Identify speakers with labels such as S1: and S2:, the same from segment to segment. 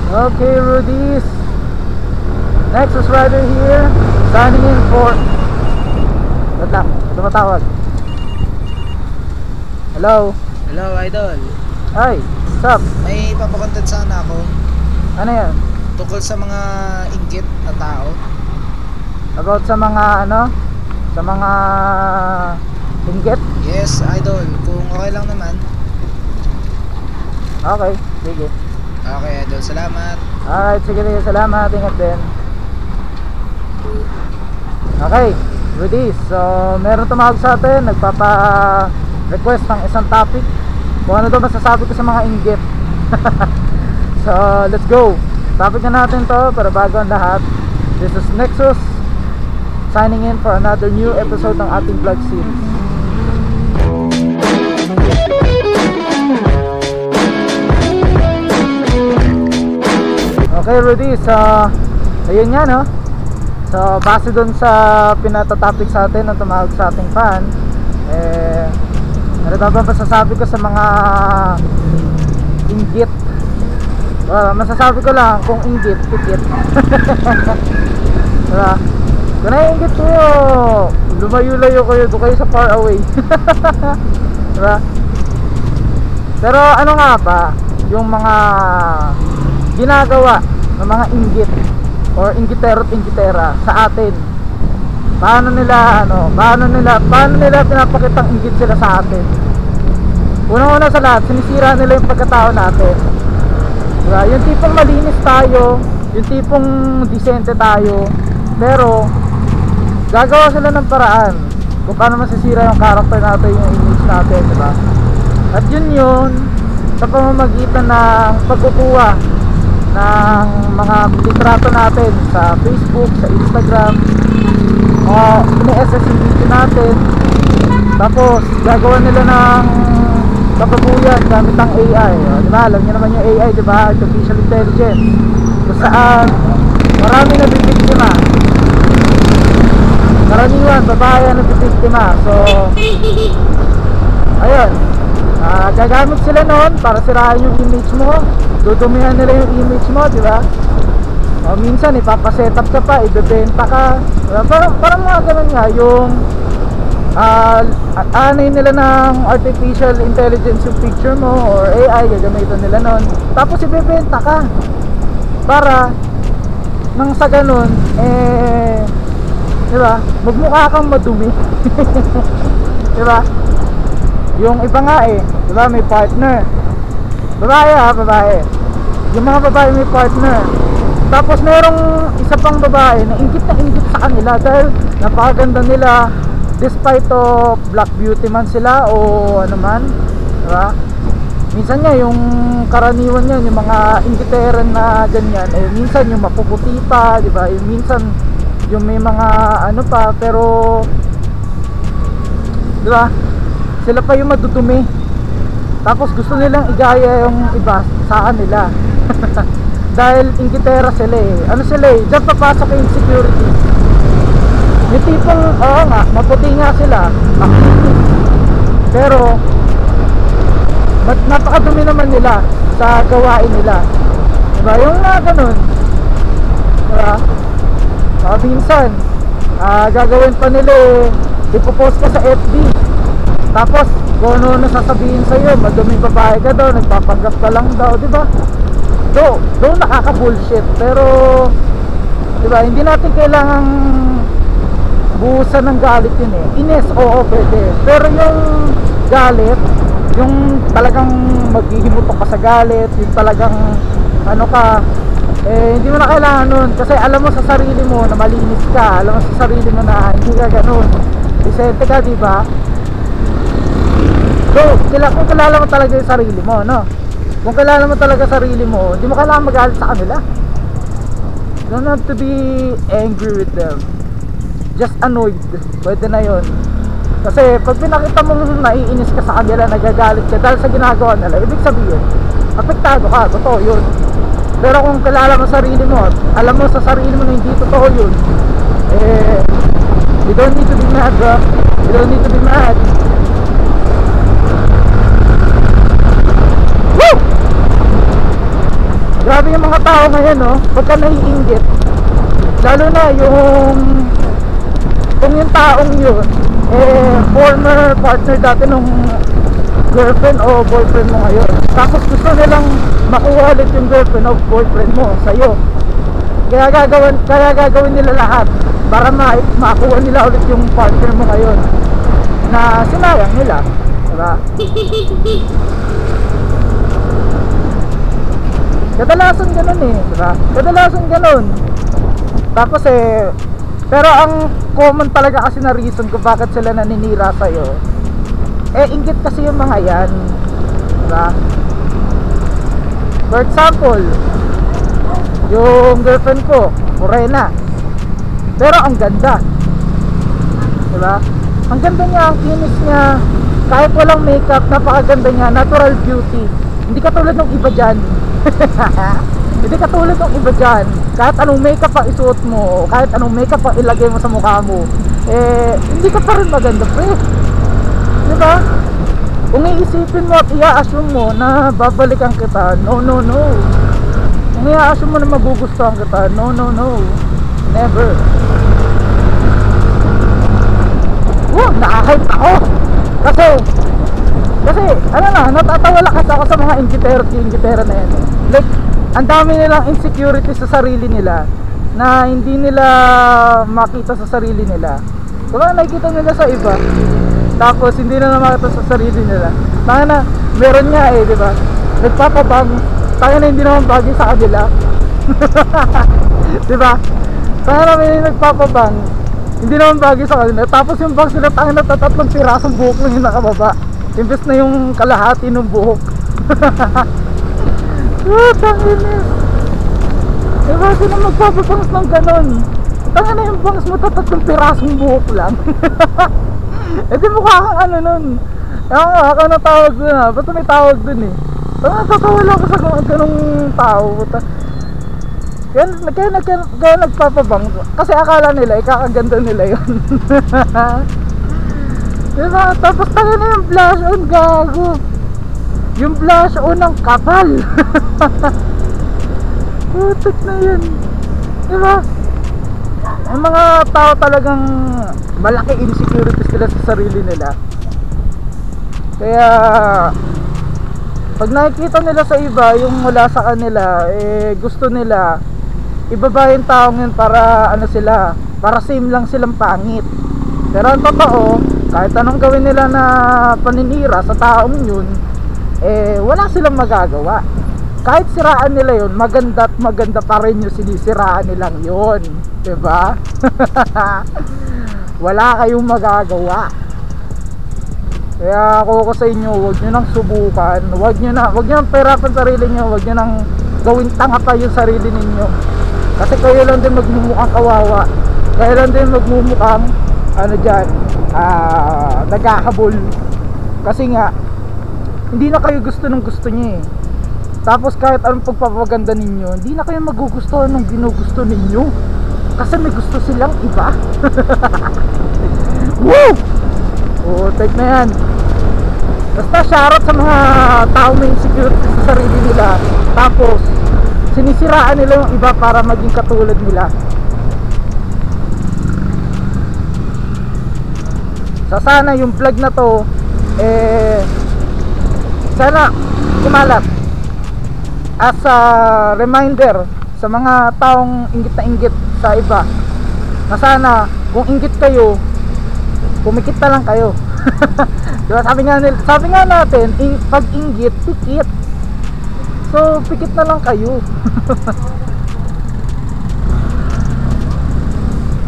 S1: Okay, Rudy's Nexus Rider here, signing in for... Wait lang, tumatawag. Hello?
S2: Hello, idol.
S1: Ay, what's up?
S2: May papakontent sana ako
S1: Ano yan?
S2: tungkol sa mga inggit na tao.
S1: About sa mga ano? Sa mga inggit?
S2: Yes, idol. Kung okay lang naman.
S1: Okay, sige.
S2: Okay, idol. Salamat.
S1: Alright, sige, salamat. Ingat din. Okay, Rudy. So, meron tumawag sa atin. Nagpapa-request ng isang topic. Kung ano daw masasabi ko sa mga inggit. So, let's go. Topic na natin to, pero bago ang lahat, this is Nexus signing in for another new episode ng ating vlog series. Okay, Rudy. So, ayun nga, no? So, base dun sa pinatatopic sa atin ng tumawag sa ating fan, ano ba masasabi ko sa mga inggit? Masasabi ko lang kung inggit, pikit. Diba? Kung naiinggit kayo, lumayo-layo kayo, doon kayo sa far away. Diba? Pero ano nga ba yung mga ginagawa ng mga inggit or inggitero at inggitera sa atin? Paano nila pinapakitang inggit sila sa atin? Unang-una sa lahat, sinisira nila yung pagkatao natin. Diba? Yung tipong malinis tayo, yung tipong decente tayo, pero gagawa sila ng paraan kung paano masisira yung character natin, yung image natin, diba? At yun sa pamamagitan ng pagkukuha ng mga litrato natin sa Facebook, sa Instagram, o ini-SS yung video natin, tapos gagawa nila ng kapabuyan gamit ang AI. Diba? Alam nyo naman yung AI, diba? Artificial Intelligence, kung saan marami na bibiktima, karaniwan babae na bibiktima. So ayun, gagamit sila noon para sirahan yung image mo, dudumihan nila yung image mo, diba? O minsan ipapaset up ka pa, ibebenta ka, diba? Parang mga ganun nga yung aanay nila ng artificial intelligence yung picture mo or AI, gagamitin nila noon, tapos ibebenta ka para nang sa ganun diba, magmukha kang madumi. Diba? Yung iba nga diba, may partner, babae, yung mga babae may partner, tapos merong isa pang babae na inggit sa kanila dahil napakaganda nila despite of black beauty man sila o ano man, diba? Minsan nga yung karaniwan yan, yung mga inggiteran na ganyan, minsan yung mapuputi pa, diba? Yung minsan yung may mga ano pa, pero diba, sila pa yung madudumi, tapos gusto nilang igaya yung iba sa kanila. Dahil inggitera sila ano sila dyan papasok yung insecurity. Yung tipong, oo nga, maputi nga sila, makinis, pero napakadumi naman nila sa gawain nila, diba? Yung nga ganun, diba? Minsan gagawin pa nila ipopost ka sa FB, tapos kung ano sasabihin sa'yo, maduming babae ka daw, nagpapanggap ka lang daw, diba? Though nakaka-bullshit, pero diba, hindi natin kailangang buhusan ng galit yun Ines, oo, pwede. Pero yung galit, yung talagang maghihimutok ka sa galit, yung talagang ano ka, hindi mo na kailangan nun. Kasi alam mo sa sarili mo na malinis ka, alam mo sa sarili mo na hindi ka ganun, decente ka, diba? So, kung kilala mo talaga yung sarili mo, no? Kung kilala mo talaga sarili mo, hindi mo kailangan magalit sa kanila. You don't have to be angry with them, just annoyed, pwede na yun. Kasi pag pinakita mong naiinis ka sa kanila, nagagalit ka dahil sa ginagawa nila, ibig sabihin apektado ka, totoo yun. Pero kung kilala mo sarili mo, alam mo sa sarili mo na hindi totoo yun, you don't need to be mad, bro. You don't need to be mad. Woo! Grabe yung mga tao ngayon, no? Pagka naiinggit, lalo na yung kung yung taong yun former partner dati nung girlfriend o boyfriend mo ngayon, tapos gusto nilang makuha ulit yung girlfriend o boyfriend mo sa'yo. Kaya gagawin nila lahat para makuha nila ulit yung partner mo ngayon na sinayang nila, diba? Kadalasan ganun diba? Kadalasan ganun. Tapos pero ang common talaga kasi na reason kung bakit sila naninira sa'yo, inggit kasi yung mga yan, diba? For example, yung girlfriend ko, morena, pero ang ganda, diba? Ang ganda niya, ang kinis niya, kahit walang makeup, napakaganda niya, natural beauty. Hindi katulad ng iba dyan. Hindi katulad ng iba dyan, kahit anong makeup ang isuot mo, kahit anong makeup ang ilagay mo sa mukha mo, hindi ka pa rin maganda, pre. Diba? Kung iisipin mo at i-assume mo na babalikan kita, no. Kung i-assume mo na magugustuhan kita, no. Never. Nakahype ako. Kasi ano na, natatawa lang kasi ako sa mga inggitera na yan. Like, ang dami nilang insecurity sa sarili nila na hindi nila makita sa sarili nila. Diba, nakikita nila sa iba, tapos hindi na makita sa sarili nila. Tanga na, meron nga diba, nagpapabang, tanga na hindi naman bagay sa kanila. Diba, tanga na may nagpapabang, hindi naman bagay sa kanila. Tapos yung bang sila, tanga na, tatlong pirasong buhok lang yung nakababa, imbes na yung kalahati ng buhok. Tanginis. Diba, sino magpapabangs ng ganon? Tanga na yung bangs mo, tatlong pirasong buhok lang. Di mukha kang ano nun. Ako na tawag dun basta may tawag dun natatawa ako sa ganong tao. Kaya nagpapabang, kasi akala nila ikakaganda nila yun. Diba? Tapos tanga na yung blush on, gago. Yung blush on ng kapal. Putik na yun. Diba? Ang mga tao talagang malaki insecurities sila sa sarili nila. Kaya pag nakikita nila sa iba yung wala sa kanila, gusto nila ibaba yung taong yun para ano sila, para same lang silang pangit. Pero ang totoo, kahit anong gawin nila na paninira sa taong yun, wala silang magagawa. Kahit siraan nila yun, maganda at maganda pa rin yung sinisiraan nilang yun, diba? Wala kayong magagawa. Kaya ako sa inyo, huwag nyo nang subukan, huwag nyo nang pahirapan sarili nyo, huwag nyo nang gawing tanga pa yung sarili ninyo. Kasi kayo lang din magmumukhang kawawa, kayo lang din magmumukhang ano dyan, naghahabol. Kasi nga hindi na kayo gusto ng gusto nyo Tapos kahit anong pagpapaganda ninyo, hindi na kayo magugustuhan ng ginugusto ninyo, kasi may gusto silang iba. Woo! Take na yan. Basta shoutout sa mga tao may insecurity sa sarili nila, tapos sinisiraan nila yung iba para maging katulad nila. Sana yung vlog na to sana kumalat as a reminder sa mga taong inggit na inggit sa iba, na sana kung inggit kayo, pumikit na lang kayo. Diba, sabi nga natin, pag inggit, pikit. So pikit na lang kayo.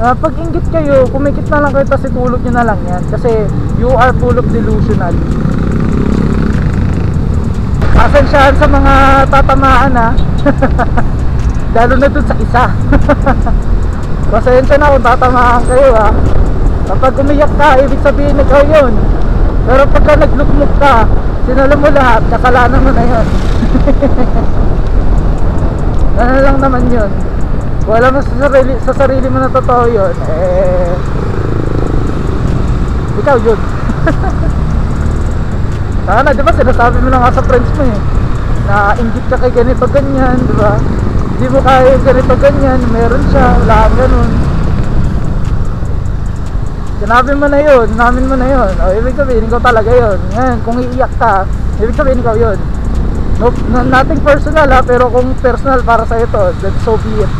S1: Pag inggit kayo, kumikit na lang kayo, tapos itulog nyo na lang yan, kasi you are full of delusional. Pasensyahan sa mga tatamaan lalo na dun sa isa. Pasensya na kung tatamaan kayo Kapag umiyak ka, ibig sabihin ikaw yun. Pero pagka naglukmok ka, sinalo mo lahat, kasalanan mo na yun. Ano lang naman yun. Kung alam mo sa sarili mo na totoo yun, ikaw yun. Sana, di ba sinasabi mo na nga sa friends mo na inggit ka kay ganito ganyan, di ba? Hindi mo kaya yung ganito ganyan, meron siya, wala kang ganun. Sinabi mo na yun, namin mo na yun. O, ibig sabihin, ikaw talaga yun. Ngayon, kung iiyak ka, ibig sabihin, ikaw yun. No, nothing personal ha, pero kung personal para sa ito, that's so be it.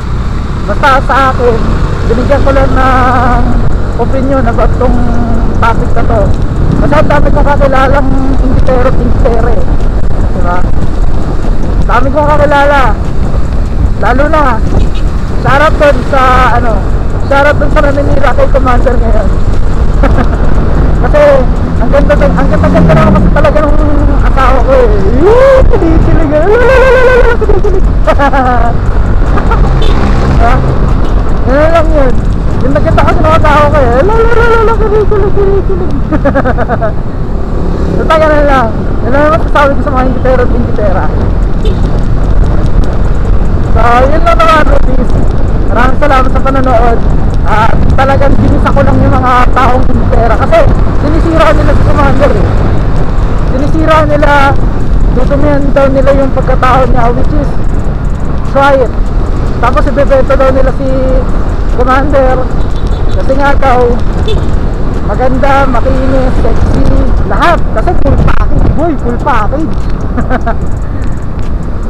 S1: Basta sa akin, binigyan ko lang ng opinion about tong topic na to. Kasi ang dami kong kakilalang ingitero at ingitere, diba? Dami kong kakilala. Lalo na, shoutout dun sa shoutout dun sa naninira kay Commander ngayon. Kasi ang ganda naman kasi talaga nung asawa ko eh. Kinikilig. Kinikilig. Yan lang yun. Yung nakita kasi ng asawa ko eh. Kinikilig. So taga na lang. Yan lang naman sasabi ko sa mga ingitero at ingitera. So yun lang naman, Rutis. Maraming salamat sa panonood. Talagang dinisa ko lang yung mga taong ingitera. Kasi sinisira nila si Commander eh. Sinisira nila, tutumihan daw nila yung pagkatao niya, which is try it. Tapos ibebenta daw nila si Commander kasi nga daw maganda, makinis, sexy, lahat. Kasi full package, boy, full package.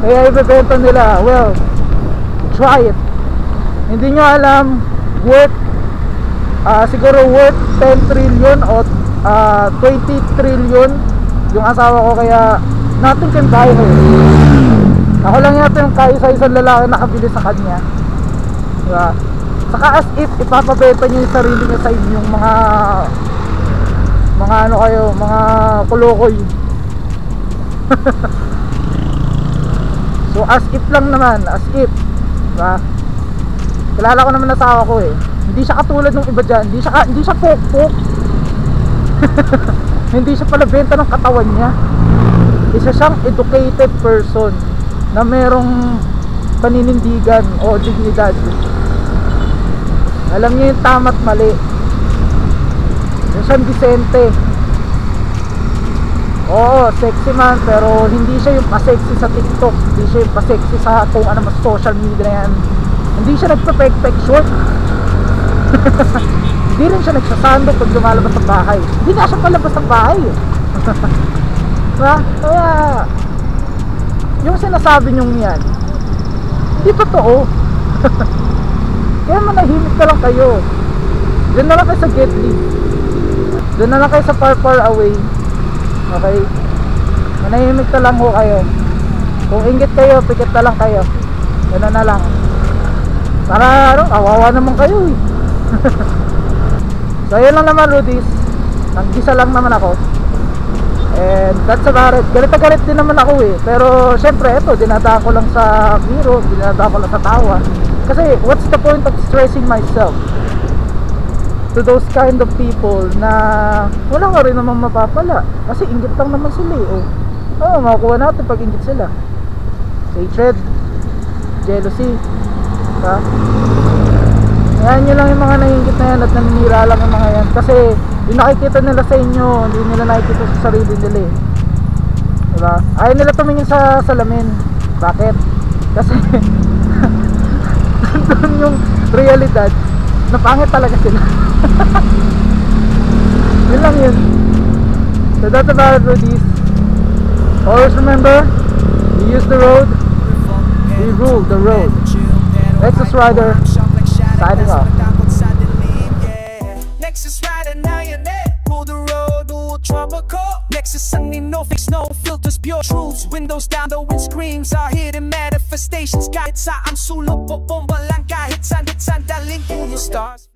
S1: Kaya ibebenta nila. Well, try it. Hindi nyo alam, worth siguro worth 10 trillion o 20 trillion yung asawa ko, kaya nothing can buy her. Ako lang yata yung kaya sa isang lalaki nakabili sa kanya, diba? Saka as if ipapabenta niya yung sarili niya sa inyong mga ano kayo, mga kulokoy. So as if lang naman, as if, diba? Kilala ko naman asawa ko eh. Hindi siya katulad ng iba dyan. Hindi siya pok-pok. Hindi siya pala benta ng katawan niya. Isa siyang educated person na merong paninindigan o dignidad. Alam niya yung tama at mali. Yung siyang disente. Oo, sexy man, pero hindi siya yung pa-sexy sa TikTok. Hindi siya yung pa-sexy sa kung ano mas social media na yan. Hindi siya nagpa-pek-pek short. Hindi rin siya nagsasando pag lumalabas sa bahay. Hindi nga siya palabas sa bahay. Diba? Kaya yung sinasabi nyong yan, hindi totoo. Kaya manahimik na lang kayo. Doon na lang kayo sa Getly. Doon na lang kayo sa far away. Okay? Manahimik na lang ho kayo. Kung inggit kayo, pikit na lang kayo. Gano'n na lang. Para kawawa naman kayo eh. So yun lang naman, Rudies. Nag-isa lang naman ako. And that's about it. Galit din naman ako eh. Pero syempre ito, dinadaan ko lang sa biro, dinadaan ko lang sa tawa. Kasi what's the point of stressing myself to those kind of people na wala ka rin naman mapapala. Kasi inggit lang naman sila eh. Oo, makukuha natin pag inggit sila. Hatred, jealousy, diba? Ayan nyo lang yung mga naiingit na yan at naninira lang yung mga yan. Kasi yung nakikita nila sa inyo, hindi nila nakikita sa sarili nila eh. Diba? Ayaw nila tumingin sa salamin. Bakit? Kasi nandun yung realidad na pangit talaga sila. Yun lang yun. So that's about it, Rudies. Always remember, we use the road, we rule the road. Lexus Rider, signing off.
S3: Lexus Rider, now you're there. Rule the road, ultra core. Lexus sunny, no fix, no filters, pure truths. Windows down, the wind screams. Our hidden manifestations. Kahit saan sulok po bomba lang, kahit saan daling through the stars.